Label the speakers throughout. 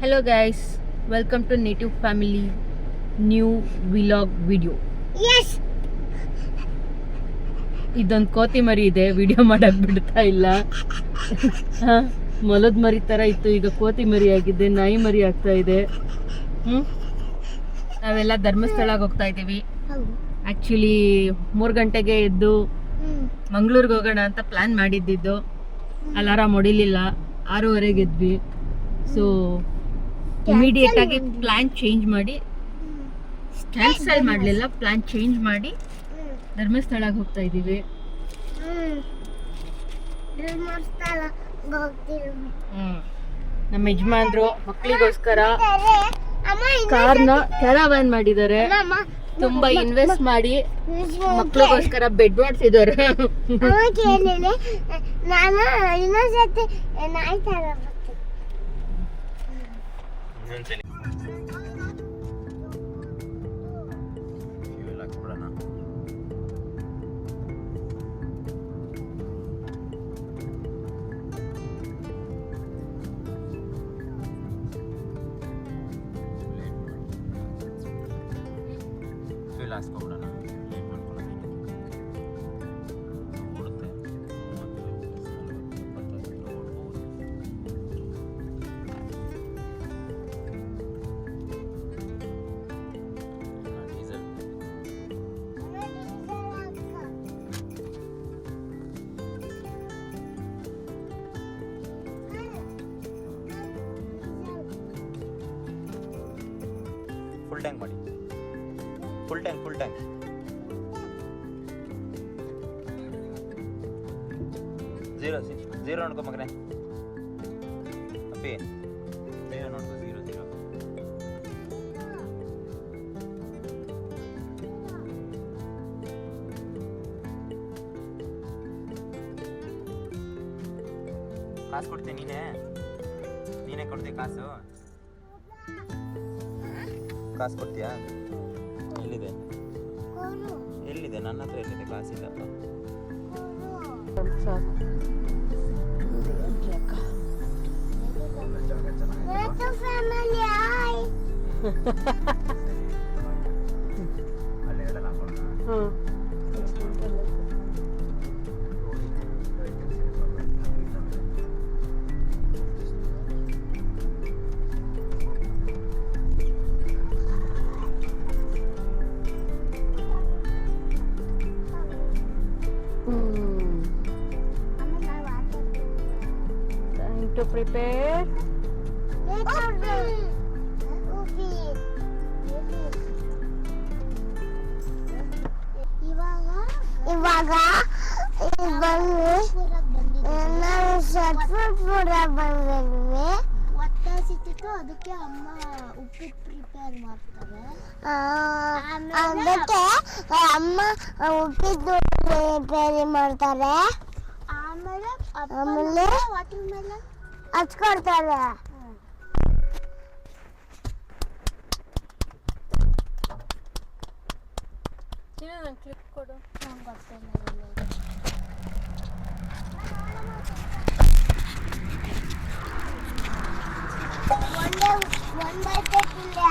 Speaker 1: Hello guys, welcome to Native Family new vlog video.
Speaker 2: Yes.
Speaker 1: ಇದೊಂದು ಕೋತಿ ಮರಿ ಇದೆ, ವಿಡಿಯೋ ಮಾಡಕ್ ಬಿಡ್ತಾ ಇಲ್ಲ. ಮೊಲದ ಮರಿ ತರ ಇತ್ತು, ಈಗ ಕೋತಿ ಮರಿ ಆಗಿದೆ, ನಾಯಿ ಮರಿ ಆಗ್ತಾ ಇದೆ. ನಾವೆಲ್ಲ ಧರ್ಮಸ್ಥಳಕ್ಕೆ ಹೋಗ್ತಾ ಇದ್ದೀವಿ. ಆಕ್ಚುಲಿ 3 ಗಂಟೆಗೆ ಎದ್ದು ಮಂಗಳೂರಿಗೆ ಹೋಗೋಣ ಅಂತ ಪ್ಲಾನ್ ಮಾಡಿದ್ದಿದ್ದು. ಅಲಾರಾಮ್ ಹೊಡಿಲಿಲ್ಲ, 6:30ಗೆ ಎದ್ವಿ. ಸೊ ಇಮಿಡಿಯೇಟ್ ಆಗಿ ಪ್ಲಾನ್ ಚೇಂಜ್ ಮಾಡಿ, ಕ್ಯಾನ್ಸಲ್ ಮಾಡಲಿಲ್ಲ, ಪ್ಲಾನ್ ಚೇಂಜ್ ಮಾಡಿ ಧರ್ಮಸ್ಥಳಕ್ಕೆ ಹೋಗ್ತಾ ಇದ್ದೀವಿ. ನಮ್ಮ ಯಜಮಾನ್ರು ಮಕ್ಕಳಿಗೋಸ್ಕರ ಕಾರ್ನ ಕ್ಯಾರವ್ಯಾನ್ ಮಾಡಿದ್ದಾರೆ. ತುಂಬಾ ಇನ್ವೆಸ್ಟ್ ಮಾಡಿ ಮಕ್ಕಳಿಗೋಸ್ಕರ ಬೆಡ್ ಮಾಡ್ತಿದ್ದಾರೆ.
Speaker 2: ನಾನು ಇನ್ನೊಂದ್ಸತಿ ನಾಯಿ ತರ
Speaker 3: ಫುಲ್ ಟ್ಯಾಂಕ್ ಮಾಡಿ. ಫುಲ್ ಟ್ಯಾಂಕ್ 0 ನೋಡ್ಕೊ ಮಗನೇ. ಅಪ್ಪಿ 0 ನೋಡ್ಕೊ. 0 ಕಾಸು ಕೊಡ್ತೀನಿ, ನೀನೇ ಕೊಡ್ತೀಯ ಕಾಸು ಕೊಡ್ತೀಯಾ? ಎಲ್ಲಿದೆ ನನ್ನ ಹತ್ರ ಎಲ್ಲಿದೆ? ಕಾಸಿಲ್ಲ.
Speaker 1: To prepare.
Speaker 2: ಇವಾಗ ನಾನು ಸತ್ಪುರ ಬಂದಿದ್ವಿ. ಒತ್ತಾಸಿಟ್ಟು ಅದಕ್ಕೆ ಅಮ್ಮ ಉಪ್ಪಿಟ್ಟು ಪ್ರಿಪೇರ್ ಮಾಡ್ತಾರೆ. ಅದಕ್ಕೆ ಅಮ್ಮ ಉಪ್ಪಿಟ್ಟು ಪ್ರಿಪೇರ್ ಮಾಡ್ತಾರೆ. ಆಮೇಲೆ ಹಚ್ಕೊಡ್ತಾರೆ.
Speaker 1: ಕ್ಲಿಪ್ ಕೊಡು.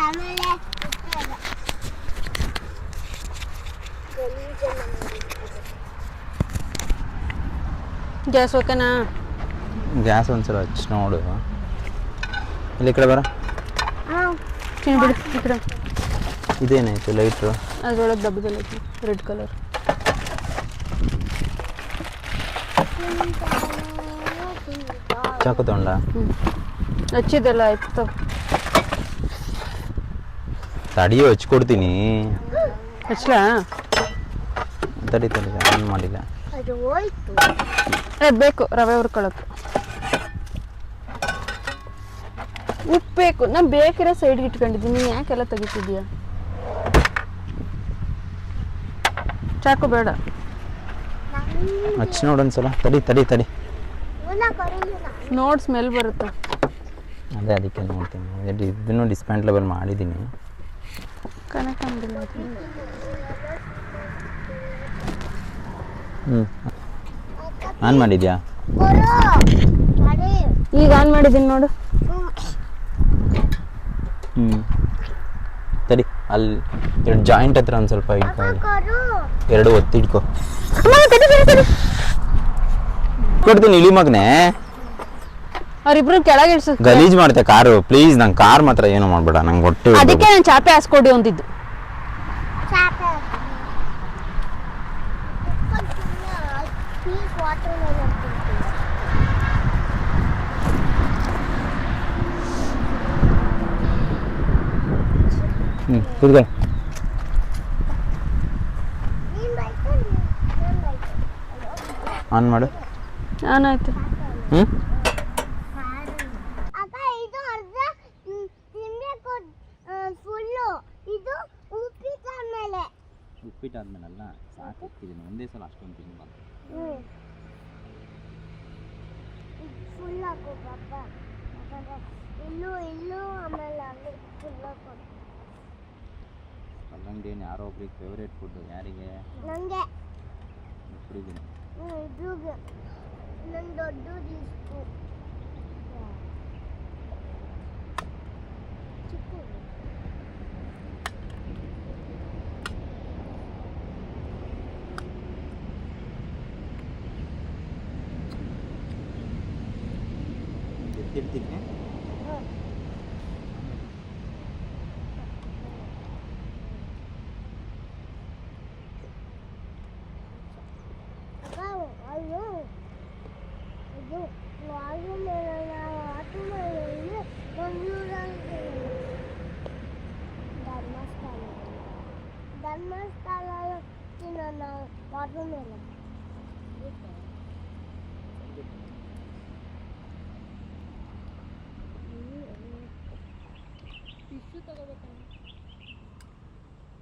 Speaker 2: ಆಮೇಲೆ
Speaker 1: ಗ್ಯಾಸ್ ಓಕೆನಾ?
Speaker 3: ಗ್ಯಾಸ್ ಒಂದ್ಸಲ ಹಚ್ಚಿ ನೋಡು. ಇಲ್ಲಿ ಈ ಕಡೆ ಬರ.
Speaker 1: ಬಿಡು ಈ ಕಡೆ.
Speaker 3: ಇದೇನಾಯ್ತು ಲೈಟ್ರು?
Speaker 1: ಅದರೊಳಗೆ ಡಬ್ಬದಲ್ಲಿ ಐತಿ ರೆಡ್ ಕಲರ್.
Speaker 3: ಚಾಕು ತಗೊಂಡ
Speaker 1: ಹಚ್ಚಿದೆಲ್ಲ ಆಯ್ತು.
Speaker 3: ತಡಿಯೋ ಹಚ್ಕೊಡ್ತೀನಿ.
Speaker 1: ಹಚ್ಲಾ?
Speaker 3: ತಡಿ ಆನ್ ಮಾಡಿಲ್ಲ.
Speaker 1: ಬೇಕು ರವೆ ಹುರ್ಕೊಳಕ್ಕೆ ಉಪ್ಪು ಬೇಕು. ನಾನು ಬೇಕಿರೋ ಸೈಡ್ಗೆ ಇಟ್ಕೊಂಡಿದ್ದೀನಿ, ನೀನು ಯಾಕೆಲ್ಲ ತೆಗಿತಿದ್ಯಾ? ಚಾಕು ಬೇಡ,
Speaker 3: ಹಚ್ಚಿ ನೋಡೊಂದ್ಸಲ. ತಡಿ
Speaker 1: ನೋಡಿ ಸ್ಮೆಲ್ ಬರುತ್ತೆ.
Speaker 3: ಅದೇ ಅದಕ್ಕೆ ನೋಡ್ತೀನಿ. ಇದನ್ನು ಡಿಸ್ಪ್ಯಾಂಟ್ಲೇಬಲ್ ಮಾಡಿದ್ದೀನಿ.
Speaker 1: ಕನಕಂದಿಲ್ಲ.
Speaker 3: ಆನ್ ಮಾಡಿದ್ಯಾ?
Speaker 1: ಈಗ ಆನ್ ಮಾಡಿದ್ದೀನಿ ನೋಡು.
Speaker 3: ಹ್ಞೂ ಸರಿ, ಅಲ್ಲಿ ಎರಡು ಜಾಯಿಂಟ್ ಹತ್ರ ಒಂದು ಸ್ವಲ್ಪ ಇಟ್ಕೊ, ಎರಡು ಒತ್ತಿಡ್ಕೊ. ಕೊಡ್ತೀನಿ ಇಳಿ ಮಗನೇ.
Speaker 1: ಅವ್ರಿಬ್ರು ಕೆಳಗೆ ಇಳಿಸು.
Speaker 3: ಗಲೀಜ್ ಮಾಡ್ತೆ ಕಾರು. ಪ್ಲೀಸ್ ನಂಗೆ ಕಾರ್ ಮಾತ್ರ ಏನು ಮಾಡ್ಬೇಡ, ನಂಗೆ ಹೊಟ್ಟೆ.
Speaker 1: ಅದಕ್ಕೆ ನಾನು ಚಾಪೆ ಹಾಸ್ಕೊಡಿ ಅಂತಿದ್ದು.
Speaker 3: ಕೂತ್ಕೊ. ಆನ್ ಮಾಡು.
Speaker 1: ಆನಾಯ್ತು.
Speaker 3: ಹ್ಞೂ
Speaker 2: ಅಕ್ಕ ಇದು ಅರ್ಧ ತಿನ್ಬೇಕು ಫುಲ್ಲು. ಇದು ಉಪ್ಪಿಟ್ಟಾದ್ಮೇಲೆ.
Speaker 3: ಉಪ್ಪಿಟ್ಟಾದ್ಮೇಲಲ್ಲ, ಸಾಕು ಇಕ್ಕಿದ್ದೀನಿ ಒಂದೇ ಸಲ ಅಷ್ಟೊಂದು ತಿನ್ಬಾರ್ದು.
Speaker 2: ಫುಲ್ ಹಾಕು ಪಾಪ, ಯಾಕಂದ್ರೆ ಇಲ್ಲೂ ಆಮೇಲೆ ಅಲ್ಲಿ ಫುಲ್ ಹಾಕು.
Speaker 3: ಕಲ್ಲಂಗಡಿ ಏನು ಯಾರೋ ಒಬ್ರಿಗೆ ಫೇವ್ರೇಟ್ ಫುಡ್ಡು. ಯಾರಿಗೆ?
Speaker 2: ನನಗೆ.
Speaker 3: ಇಬ್ಬರಿಗೂ?
Speaker 2: ಇಬ್ರಿಗೆ. ನನ್ನ ದೊಡ್ಡದು ಇಷ್ಟು ಚಿಕ್ಕದು.
Speaker 3: ಎತ್ತಿಡ್ತೀನಿ.
Speaker 2: ಧರ್ಮಸ್ಥಳ ತಿನ್ನೋಣ ವಾಟರ್ ಮೇಲೆ.
Speaker 1: ಟಿಶ್ಯೂ ತಗೋಬೇಕಣ್ಣ,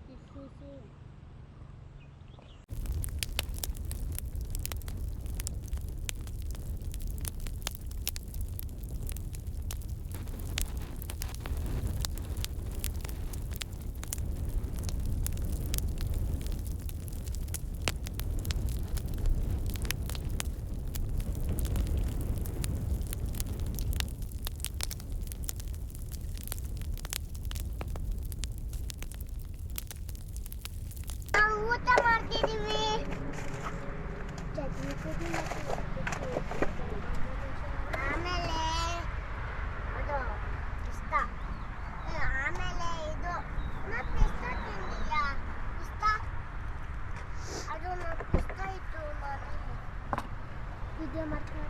Speaker 1: ಟಿಶ್ಯೂಸು.
Speaker 2: ನಾವು ಊಟ ಮಾಡ್ತಿದೀವಿ. ಚಟ್ನಿ ಪುಡಿ ಆಮೇಲೆ ಅದು ಪಿಸ್ತಾ, ಆಮೇಲೆ ಇದು ನಾ ಪಿಸ್ತಾ ತಿಂದಿಲ್ಲ. ಪಿಸ್ತಾ ಅದು ನಾ ಪಿಸ್ತಾ ಇತ್ತು ವಿಡಿಯೋ ಮಾಡ್ತಾರೆ.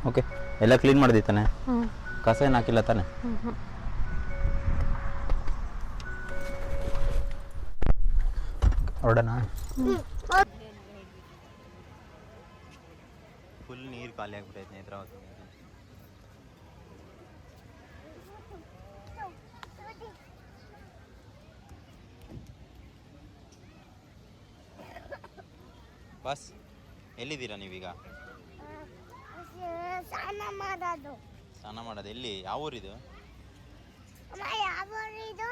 Speaker 3: ಓಕೆ, ಎಲ್ಲ ಕ್ಲೀನ್ ಮಾಡಿದಿ ತಾನೆ? ಕಸ ಏನು ಹಾಕಿಲ್ಲ ತಾನೆ? ಹೊರಡೋಣ. ಫುಲ್ ನೀರು ಖಾಲಿ ಆಗ್ಬಿಟ್ಟೈತೆ ನೇತ್ರಾವತಿ. ಬಸ್ ಎಲ್ಲಿದ್ದೀರಾ ನೀವೀಗ? ಸ್ನಾನ ಮಾಡೋದು ಎಲ್ಲಿ? ಯಾವ ಊರಿದು?
Speaker 2: ಯಾವ ಊರಿದು?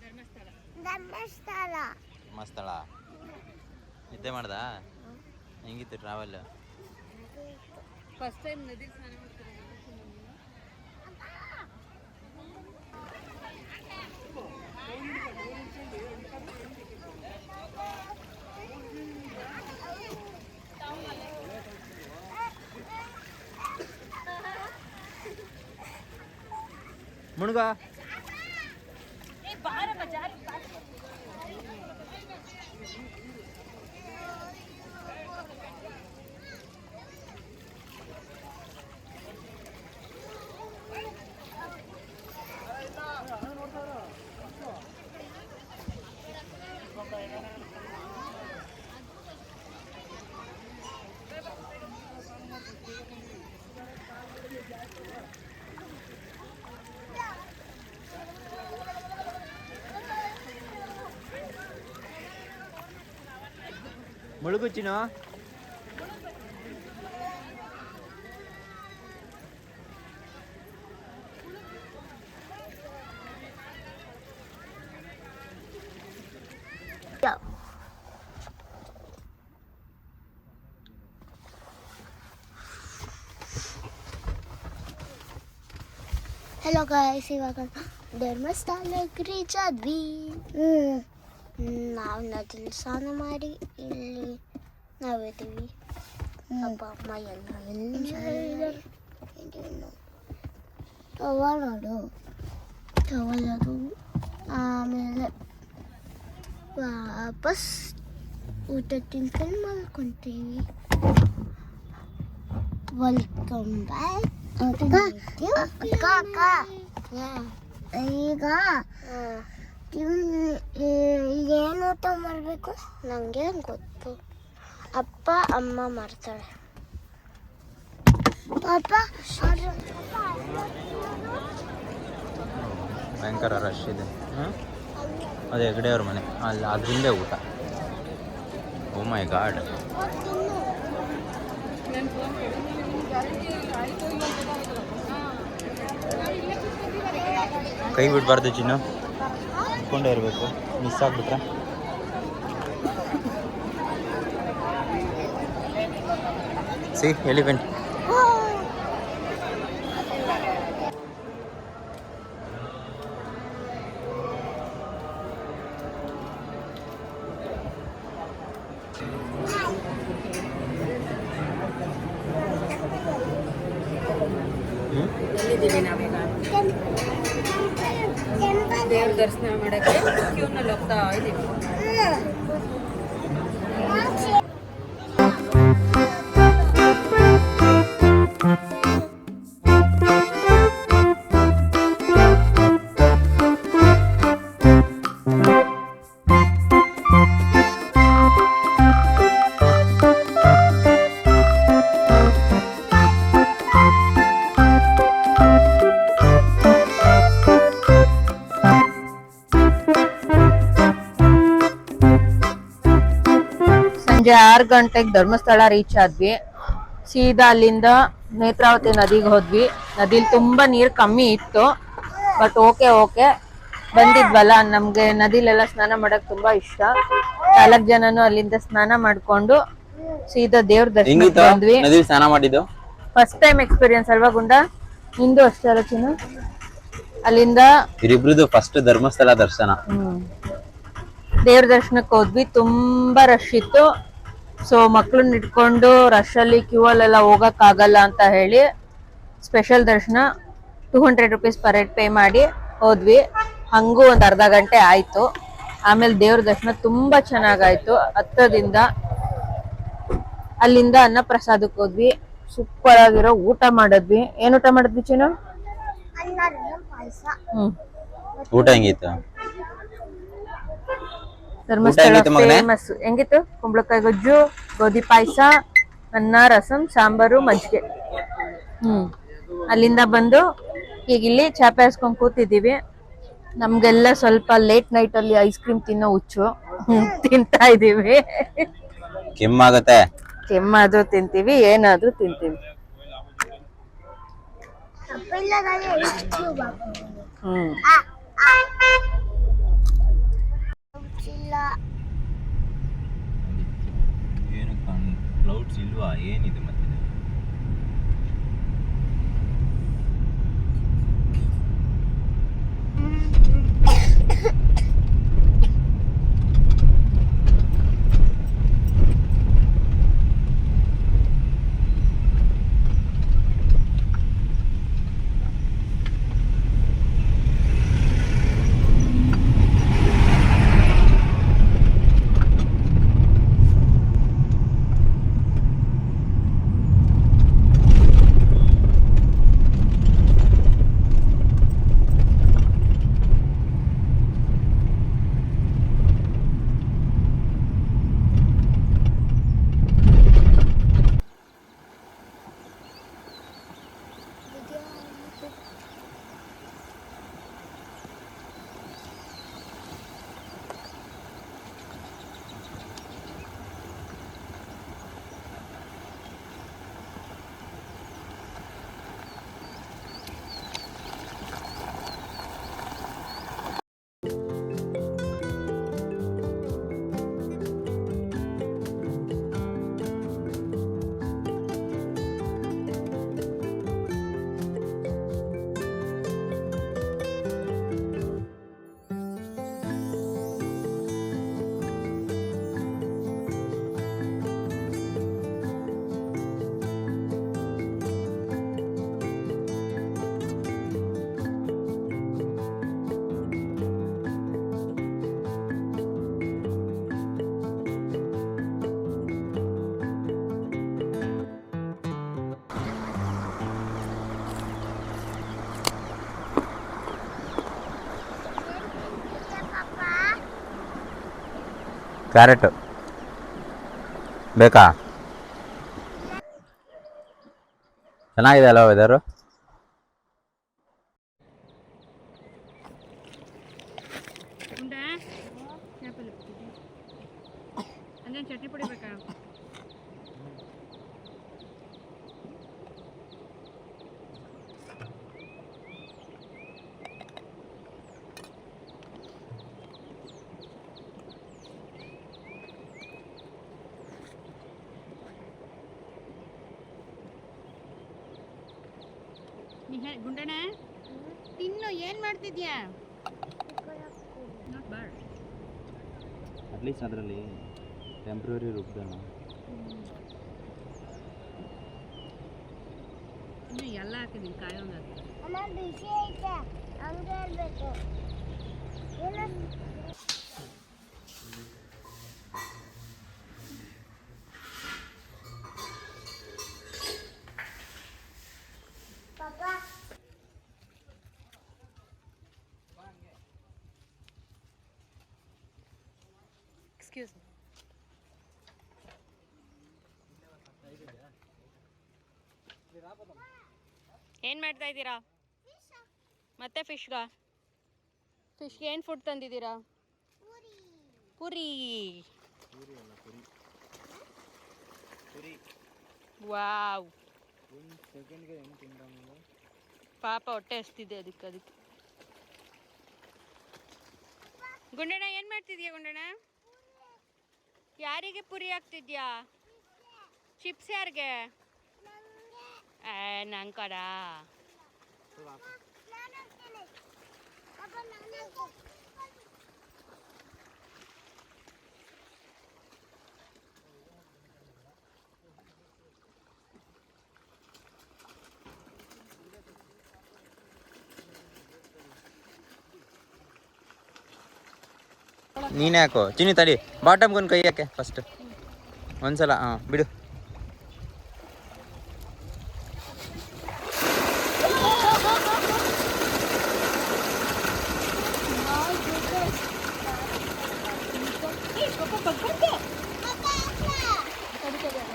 Speaker 2: ಧರ್ಮಸ್ಥಳ.
Speaker 3: ಧರ್ಮಸ್ಥಳ. ನಿದ್ದೆ ಮಾಡ್ದ? ಹೆಂಗಿತ್ತು ಟ್ರಾವೆಲ್?
Speaker 1: ಫಸ್ಟ್ ಟೈಮ್ ನದಿ ಸ್ನಾನ ಮಾಡ್ತಾರೆ.
Speaker 3: ಮುಳುಗ. ಮುಳುಗು ಚಿನ್ನು.
Speaker 2: ಗಾಯ್ಸ್ ಇವಾಗ ಧರ್ಮಸ್ಥಳಕ್ಕೆ ರೀಚ್ ಆದ್ವಿ. ನಾವು ನದಿಲಿ ಸ್ನಾನ ಮಾಡಿ ಇಲ್ಲಿ ನಾವಿದ್ದೀವಿ. ಅಪ್ಪ ಅಮ್ಮ ಎಲ್ಲ ಟವಲದು ಆಮೇಲೆ ವಾಪಸ್ ಊಟ ತಿನ್ಕೊಂಡು ಮಲ್ಕೊಂತೀವಿ. Welcome back. ಈಗ ಏನು ಊಟ ಮಾಡಬೇಕು ನನಗೆ ಗೊತ್ತು. ಅಪ್ಪ ಅಮ್ಮ ಮಾಡ್ತಾಳೆ. ಪಾಪ
Speaker 3: ಭಯಂಕರ ರಶ್ ಇದೆ. ಅದೇ ಹೆಗಡೆ ಅವ್ರ ಮನೆ ಅಲ್ಲಿ ಅದರಿಂದೇ ಊಟ. ಓ ಮೈ ಗಾಡ್. ಕೈ ಬಿಡಬಾರ್ದು ಚಿನ್ನು, ಇಟ್ಕೊಂಡೇ ಇರಬೇಕು. ಮಿಸ್ ಆಗ್ಬಿಟ್ರೆ ಸಿ ಎಲಿಫೆಂಟ್.
Speaker 1: ಎಲ್ಲಿದ್ದೀವಿ ನಾವೀಗ? ದೇವ್ರ ದರ್ಶನ ಮಾಡೋಕ್ಕೆ ಕ್ಯೂನಲ್ಲಿ ಹೋಗ್ತಾ ಇದ್ದೀವಿ. ಸಂಜೆ 6 ಗಂಟೆಗೆ ಧರ್ಮಸ್ಥಳ ರೀಚ್ ಆದ್ವಿ. ಸೀದಾ ಅಲ್ಲಿಂದ ನೇತ್ರಾವತಿ ನದಿಗೆ ಹೋದ್ವಿ. ನದಿಲಿ ತುಂಬಾ ನೀರು ಕಮ್ಮಿ ಇತ್ತು, ಬಟ್ ಓಕೆ ಬಂದಿದ್ವಲ್ಲ, ನಮ್ಗೆ ನದಿಲೆಲ್ಲ ಸ್ನಾನ ಮಾಡಕ್ ತುಂಬಾ ಇಷ್ಟ. 4 ಜನನು ಅಲ್ಲಿಂದ ಸ್ನಾನ ಮಾಡ್ಕೊಂಡು ಸೀದಾ ದೇವ್ರ ದರ್ಶನ ಬಂದ್ವಿ.
Speaker 3: ಸ್ನಾನ ಮಾಡಿದ್ದು
Speaker 1: ಫಸ್ಟ್ ಟೈಮ್ ಎಕ್ಸ್ಪೀರಿಯನ್ಸ್ ಅಲ್ವಾ ಗುಂಡ? ನಿಂದು ಅಷ್ಟೇ ಅಲ್ಲ ಚಿನ್ನು? ಅಲ್ಲಿಂದ
Speaker 3: ಇರಿಬ್ರದ್ದು ಫಸ್ಟ್ ಧರ್ಮಸ್ಥಳ ದರ್ಶನ.
Speaker 1: ದೇವ್ರ ದರ್ಶನಕ್ಕೆ ಹೋದ್ವಿ. ತುಂಬಾ ರಶ್ ಇತ್ತು. ಸೊ ಮಕ್ಳನ್ನ ಇಟ್ಕೊಂಡು ರಶ್ ಅಲ್ಲಿ ಕ್ಯೂ ಅಲ್ಲೆಲ್ಲ ಹೋಗಕ್ ಆಗಲ್ಲ ಅಂತ ಹೇಳಿ ಸ್ಪೆಷಲ್ ದರ್ಶನ 200 rupees ಪರ್ ಹೆಡ್ ಪೇ ಮಾಡಿ ಹೋದ್ವಿ. ಹಂಗೂ ಒಂದ್ ಅರ್ಧ ಗಂಟೆ ಆಯ್ತು. ಆಮೇಲೆ ದೇವ್ರ ದರ್ಶನ ತುಂಬಾ ಚೆನ್ನಾಗಾಯ್ತು. ಹತ್ತದಿಂದ ಅಲ್ಲಿಂದ ಅನ್ನ ಪ್ರಸಾದಕ್ಕೆ ಹೋದ್ವಿ. ಸೂಪರ್ ಆಗಿರೋ ಊಟ ಮಾಡಿದ್ವಿ. ಏನ್ ಊಟ ಮಾಡಿದ್ವಿ ಚಿನ್ನು?
Speaker 3: ಊಟ ಹೆಂಗಿತ್ತು?
Speaker 1: ಧರ್ಮಸ್ಥಳ ಫೇಮಸ್. ಹೆಂಗಿತ್ತು? ಕುಂಬಳಕಾಯಿ ಗೊಜ್ಜು, ಗೋಧಿ ಪಾಯಸ, ಅನ್ನ, ರಸಂ, ಸಾಂಬಾರು, ಮಜ್ಜಿಗೆ. ಅಲ್ಲಿಂದ ಬಂದು ಈಗ ಇಲ್ಲಿ ಚಾಪೆ ಹಾಸ್ಕೊಂಡ್ ಕೂತಿದೀವಿ. ನಮ್ಗೆಲ್ಲ ಸ್ವಲ್ಪ ಲೇಟ್ ನೈಟ್ ಅಲ್ಲಿ ಐಸ್ ಕ್ರೀಮ್ ತಿನ್ನೋ ಹುಚ್ಚು. ತಿಂತಾ ಇದೀವಿ.
Speaker 3: ಕೆಮ್ಮಾಗತ್ತೆ.
Speaker 1: ಕೆಮ್ಮಾದ್ರೂ ತಿಂತೀವಿ, ಏನಾದ್ರೂ ತಿಂತೀವಿ.
Speaker 3: ಏನು ಕ್ಲೌಡ್ಸ್ ಇಲ್ವಾ? ಏನಿದೆ ಮತ್ತೆ? ಕ್ಯಾರೆಟ್ ಬೇಕಾ? ಚೆನ್ನಾಗಿದೆ ಅಲ್ಲ ವೆದರು?
Speaker 1: ಚಟ್ನಿ ಪುಡಿ ಬೇಕಾ? ಗುಂಡಣ್ಣ ತಿನ್ನು, ಏನ್ ಮಾಡ್ತಿದ್ಯಾ? Not bad.
Speaker 3: ಅಟ್ಲೀಸ್ಟ್ ಅದರಲ್ಲಿ ಟೆಂಪ್ರರಿ ರುಬ್ದಲ್ಲ.
Speaker 1: ಇನ್ನು ಎಲ್ಲ ಹಾಕಿದ್ದೀನಿ, ಕಾಯೋಂಗ
Speaker 2: ಬಿಸಿ ಐತೆ ಹಂಗೆ ಇರ್ಬೇಕು.
Speaker 1: Excuse me. ಏನು ಮಾಡ್ತಾ ಇದ್ದೀರಾ? ಮತ್ತೆ ಫಿಶ್ಗೆ ಏನು ಫುಡ್ ತಂದಿದ್ದೀರಾ? ಪುರಿ. ವಾವ್, ಪಾಪ ಹೊಟ್ಟೆ ಹಸ್ತಿದೆ ಅದಕ್ಕೆ. ಗುಂಡಣ್ಣ ಏನು ಮಾಡ್ತಿದ್ಯಾ? ಗುಂಡಣ್ಣ ಯಾರಿಗೆ ಪುರಿ ಹಾಕ್ತಿದ್ಯಾ? ಚಿಪ್ಸ್ ಯಾರಿಗೆ? ನಂಕಡ.
Speaker 3: ನೀನೇ ಹಾಕು ಚಿನ್ನಿ, ತಡಿ. ಬಾಟಮ್ಗೊಂದು ಕೈ ಹಾಕೆ ಫಸ್ಟ್ ಒಂದ್ಸಲ. ಹಾಂ ಬಿಡು.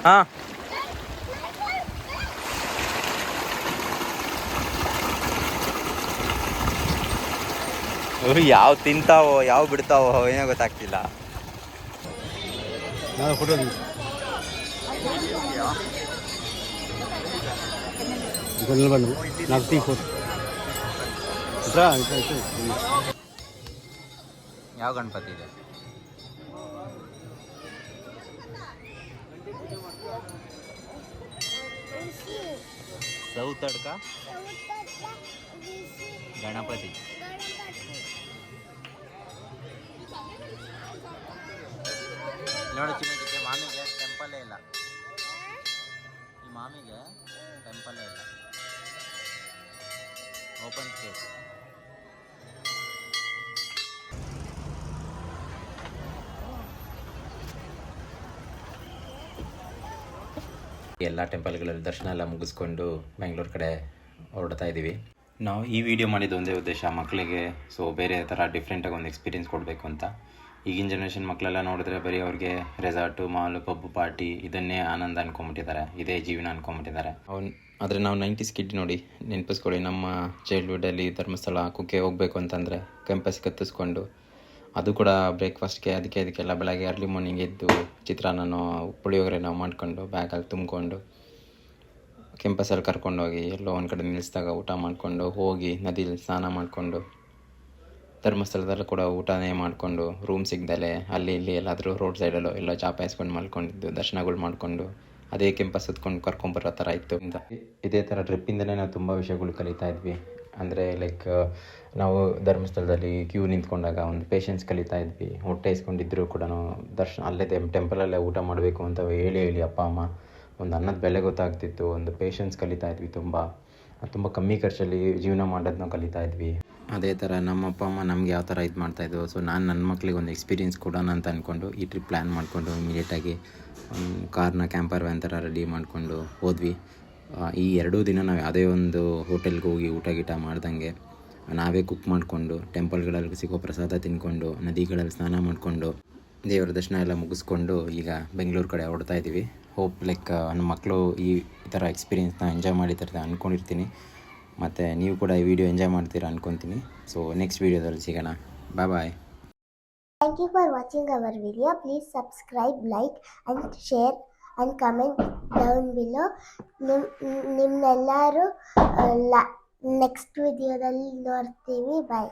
Speaker 3: ಹಾಂ ಯಾವ ತಿಂತಾವೋ ಯಾವ ಬಿಡ್ತಾವೋ ಏನೋ ಗೊತ್ತಾಗ್ತಿಲ್ಲ. ಯಾವ ಗಣಪತಿ ಇದೆ? ಸೌತಡ್ಕ ಗಣಪತಿ. ನೋಡಿ ಚಿನ್ನಕ್ಕೆ ಮಾಮಿಗೆ ಟೆಂಪಲ್ಲೇ ಇಲ್ಲ. ಈ ಮಾಮಿಗೆ ಟೆಂಪಲ್ಲೇ ಇಲ್ಲ, ಓಪನ್ ಸ್ಪೇಸ್. ಎಲ್ಲ ಟೆಂಪಲ್ಗಳಲ್ಲಿ ದರ್ಶನ ಎಲ್ಲ ಮುಗಿಸ್ಕೊಂಡು ಬೆಂಗಳೂರು ಕಡೆ ಹೊರಡ್ತಾ ಇದ್ದೀವಿ. ನಾವು ಈ ವಿಡಿಯೋ ಮಾಡಿದ್ದು ಒಂದೇ ಉದ್ದೇಶ, ಮಕ್ಕಳಿಗೆ ಬೇರೆ ಥರ ಡಿಫ್ರೆಂಟಾಗಿ ಒಂದು ಎಕ್ಸ್ಪೀರಿಯೆನ್ಸ್ ಕೊಡಬೇಕು ಅಂತ. ಈಗಿನ ಜನ್ರೇಷನ್ ಮಕ್ಕಳೆಲ್ಲ ನೋಡಿದ್ರೆ ಬರೀ ಅವ್ರಿಗೆ ರೆಸಾರ್ಟು, ಮಾಲು, ಪಬ್ಬು, ಪಾರ್ಟಿ ಇದನ್ನೇ ಆನಂದ ಅನ್ಕೊಂಬಿಟ್ಟಿದ್ದಾರೆ, ಇದೇ ಜೀವನ ಅನ್ಕೊಂಬಿಟ್ಟಿದ್ದಾರೆ. ಆದರೆ ನಾವು 90s ಕಿಡ್ ನೋಡಿ ನೆನಪಿಸ್ಕೊಳ್ಳಿ, ನಮ್ಮ ಚೈಲ್ಡ್ಹುಡ್ಡಲ್ಲಿ ಧರ್ಮಸ್ಥಳ, ಕುಕ್ಕೆ ಹೋಗಬೇಕು ಅಂತಂದರೆ ಕೆಂಪಸ್ ಕತ್ತಿಸ್ಕೊಂಡು, ಅದು ಕೂಡ ಬ್ರೇಕ್ಫಾಸ್ಟ್ಗೆ ಅದಕ್ಕೆಲ್ಲ ಬೆಳಗ್ಗೆ ಅರ್ಲಿ ಮಾರ್ನಿಂಗ್ ಎದ್ದು ಚಿತ್ರಾನ್ನನೋ ಪುಳಿಯೋಗರೆ ನಾವು ಮಾಡ್ಕೊಂಡು ಬ್ಯಾಗಲ್ಲಿ ತುಂಬಿಕೊಂಡು ಕೆಂಪಸಲ್ಲಿ ಕರ್ಕೊಂಡೋಗಿ ಎಲ್ಲೋ ಒಂದು ಕಡೆ ನಿಲ್ಲಿಸಿದಾಗ ಊಟ ಮಾಡಿಕೊಂಡು ಹೋಗಿ ನದಿಲಿ ಸ್ನಾನ ಮಾಡಿಕೊಂಡು ಧರ್ಮಸ್ಥಳದಲ್ಲೂ ಕೂಡ ಊಟನೇ ಮಾಡಿಕೊಂಡು ರೂಮ್ ಸಿಗ್ದಲೆ ಅಲ್ಲಿ ಇಲ್ಲಿ ಎಲ್ಲಾದರೂ ರೋಡ್ ಸೈಡಲ್ಲೋ ಎಲ್ಲ ಚಾಪಾಯಿಸ್ಕೊಂಡು ಮಲ್ಕೊಂಡಿದ್ದು ದರ್ಶನಗಳು ಮಾಡಿಕೊಂಡು ಅದೇ ಕೆಂಪಸ್ ಸುತ್ಕೊಂಡು ಕರ್ಕೊಂಬರೋ ಥರ ಇತ್ತು. ಇದೇ ಥರ ಟ್ರಿಪ್ಪಿಂದಲೇ ನಾವು ತುಂಬ ವಿಷಯಗಳು ಕಲಿತಾ ಇದ್ವಿ. ಅಂದರೆ ಲೈಕ್ ನಾವು ಧರ್ಮಸ್ಥಳದಲ್ಲಿ ಕ್ಯೂ ನಿಂತ್ಕೊಂಡಾಗ ಒಂದು ಪೇಷನ್ಸ್ ಕಲಿತಾ ಇದ್ವಿ. ಹೊಟ್ಟೆ ಇಸ್ಕೊಂಡಿದ್ರು ಕೂಡ ದರ್ಶನ ಅಲ್ಲೇ ಟೆಂಪಲಲ್ಲೇ ಊಟ ಮಾಡಬೇಕು ಅಂತ ಹೇಳಿ ಅಪ್ಪ ಅಮ್ಮ ಒಂದು ಅನ್ನದ ಬೆಲೆ ಗೊತ್ತಾಗ್ತಿತ್ತು. ಒಂದು ಪೇಷನ್ಸ್ ಕಲಿತಾ ಇದ್ವಿ. ತುಂಬ ಕಮ್ಮಿ ಖರ್ಚಲ್ಲಿ ಜೀವನ ಮಾಡೋದನ್ನ ಕಲಿತಾ ಇದ್ವಿ. ಅದೇ ಥರ ನಮ್ಮ ಅಪ್ಪ ಅಮ್ಮ ನಮ್ಗೆ ಯಾವ ಥರ ಇದು ಮಾಡ್ತಾಯಿದ್ವು. ಸೊ ನಾನು ನನ್ನ ಮಕ್ಳಿಗೆ ಒಂದು ಎಕ್ಸ್ಪೀರಿಯೆನ್ಸ್ ಕೊಡೋಣ ಅಂತ ಅಂದ್ಕೊಂಡು ಈ ಟ್ರಿಪ್ ಪ್ಲ್ಯಾನ್ ಮಾಡಿಕೊಂಡು ಇಮಿಡಿಯೇಟಾಗಿ ಕಾರ್ನ ಕ್ಯಾಂಪರ್ ವ್ಯಾನ್ ಥರ ರೆಡಿ ಮಾಡಿಕೊಂಡು ಹೋದ್ವಿ. ಈ 2 ದಿನ ನಾವು ಯಾವುದೇ ಒಂದು ಹೋಟೆಲ್ಗೆ ಹೋಗಿ ಊಟ ಗೀಟ ಮಾಡ್ದಂಗೆ ನಾವೇ ಕುಕ್ ಮಾಡಿಕೊಂಡು ಟೆಂಪಲ್ಗಳಲ್ಲಿ ಸಿಗೋ ಪ್ರಸಾದ ತಿಂದ್ಕೊಂಡು ನದಿಗಳಲ್ಲಿ ಸ್ನಾನ ಮಾಡಿಕೊಂಡು ದೇವರ ದರ್ಶನ ಎಲ್ಲ ಮುಗಿಸ್ಕೊಂಡು ಈಗ ಬೆಂಗಳೂರು ಕಡೆ ಹೊರಡ್ತಾ ಇದ್ದೀವಿ. ಹೋಪ್ ಲೈಕ್ ನಮ್ಮ ಮಕ್ಕಳು ಈ ಥರ ಎಕ್ಸ್ಪೀರಿಯೆನ್ಸ್ನ ಎಂಜಾಯ್ ಮಾಡಿರ್ತಾರೆ ಅಂದ್ಕೊಂಡಿರ್ತೀನಿ. ಮತ್ತು ನೀವು ಕೂಡ ಈ ವಿಡಿಯೋ ಎಂಜಾಯ್ ಮಾಡ್ತೀರಾ ಅಂದ್ಕೊತೀನಿ. ಸೊ ನೆಕ್ಸ್ಟ್ ವೀಡಿಯೋದಲ್ಲಿ ಸಿಗೋಣ. ಬಾಯ್.
Speaker 2: Thank you for watching our video. Please subscribe, like and share and comment down below. ನಿಮ್ಮೆಲ್ಲರೂ ನೆಕ್ಸ್ಟ್ ವಿಡಿಯೋದಲ್ಲಿ ನೋಡ್ತೀವಿ. ಬಾಯ್.